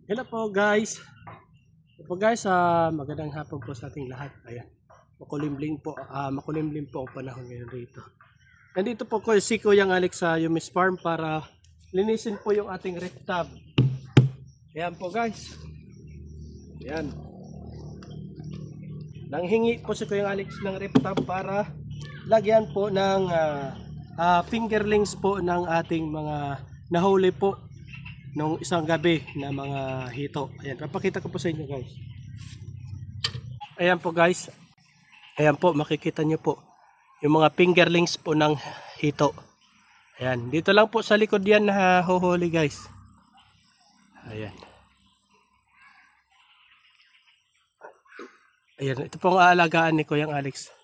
Hello po guys. Hello po guys, magandang hapon po sa ating lahat. Ayan. Makulimlim po ang panahon ngayon rito. Nandito po ko si Kuyang Alex sa Yumis Farm para linisin po yung ating ref tub. Ayan po guys. Ayan. Nanghingi po si Kuyang Alex ng ref tub para lagyan po ng fingerlings po ng ating mga nahuli po nung isang gabi na mga hito. Ayan, papakita ko po sa inyo guys. Ayan po guys. Ayan po, makikita nyo po yung mga fingerlings po ng hito. Ayan, dito lang po sa likod yan na huhuli guys. Ayan. Ayan, ito pong aalagaan ni Kuyang Alex.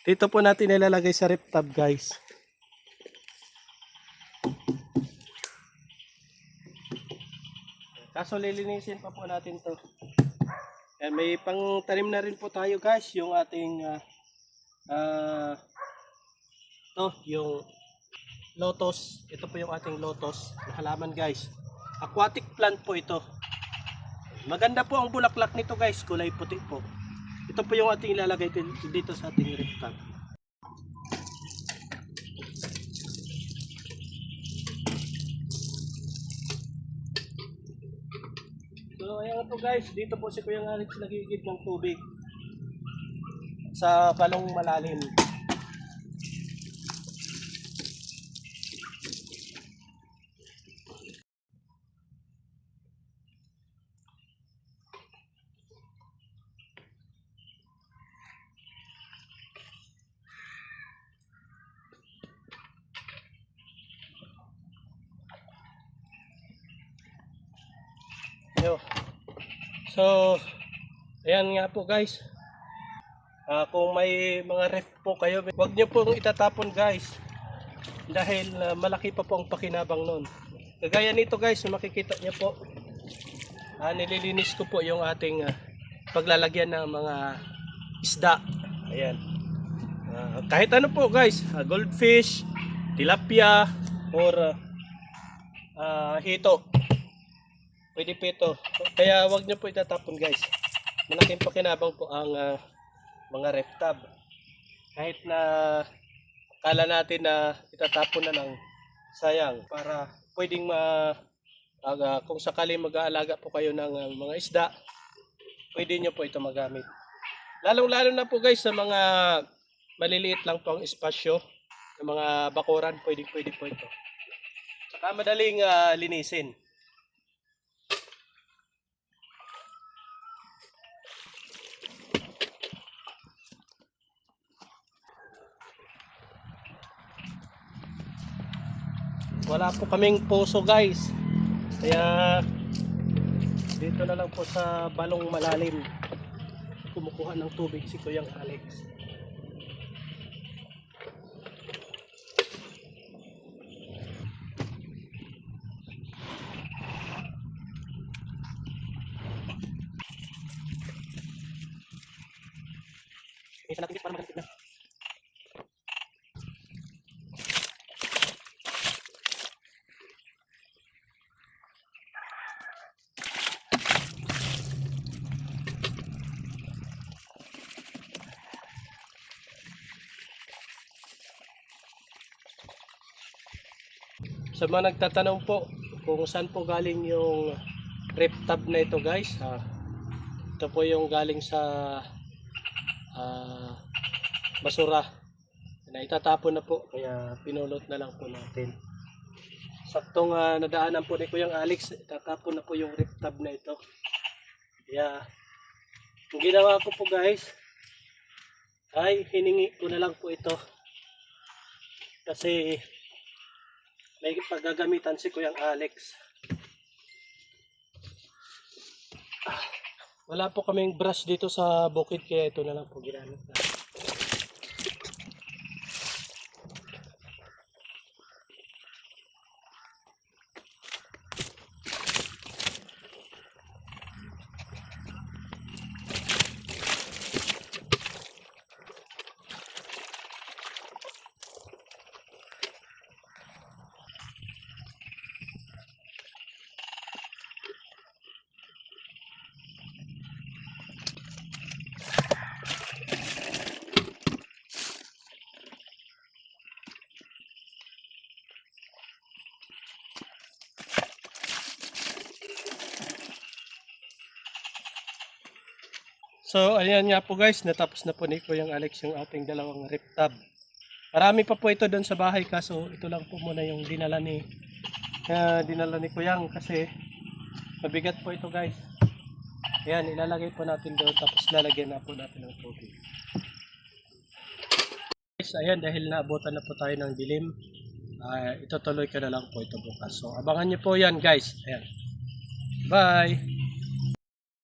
Dito po natin nilalagay sa ref tub guys. Kaso lilinisin pa po natin to. Ayan, may pang tanim na rin po tayo guys. Yung ating yung lotus. Ito po yung ating lotus na halaman guys. Aquatic plant po ito. Maganda po ang bulaklak nito guys. Kulay puti po. Ito po yung ating ilalagay dito sa ating ref tub. So ayan po guys, dito po si Kuyang Alex nagigib ng tubig sa balong malalim. So ayan nga po guys. Kung may mga ref po kayo, huwag nyo pong itatapon guys. Dahil malaki pa po ang pakinabang nun. Kagaya nito guys, makikita nyo po. Nililinis ko po yung ating paglalagyan ng mga isda. Ayan. Kahit ano po guys, goldfish, tilapia, or hito. Pwede po ito. Kaya wag nyo po itatapon guys. Malaking pakinabang po ang mga ref tub. Kahit na kala natin na itatapon na ng sayang para pwedeng kung sakali mag-aalaga po kayo ng mga isda, pwede nyo po ito magamit. Lalong-lalo na po guys sa mga maliliit lang po ang espasyo, ng mga bakuran, pwede po ito. Saka madaling linisin. Wala po kaming puso guys. Kaya dito na lang po sa balong malalim kumukuha ng tubig si Kuyang Alex. Isa natin para maganda. Sa mga nagtatanong po kung saan po galing yung ref tub na ito guys, ito po yung galing sa basura na itatapon na po, kaya pinulot na lang po natin. Saktong nadaanan po ni Kuyang Alex, itatapon na po yung ref tub na ito. Kaya ang ginawa ko po guys ay hiningi ko na lang po ito kasi may paggagamitan si Kuyang Alex. Wala po kaming brush dito sa bukid, kaya ito na lang po ginamit natin. So, ayan nga po guys, natapos na po ni Kuyang Alex yung ating dalawang rip tub. Marami pa po ito doon sa bahay, kaso ito lang po muna yung dinala ni Kuyang kasi mabigat po ito guys. Ayan, ilalagay po natin doon tapos lalagyan na po natin ng tubig. Guys, ayan, dahil naabutan na po tayo ng dilim, itutuloy ko na lang po ito bukas. So, abangan nyo po yan guys. Ayan. Bye!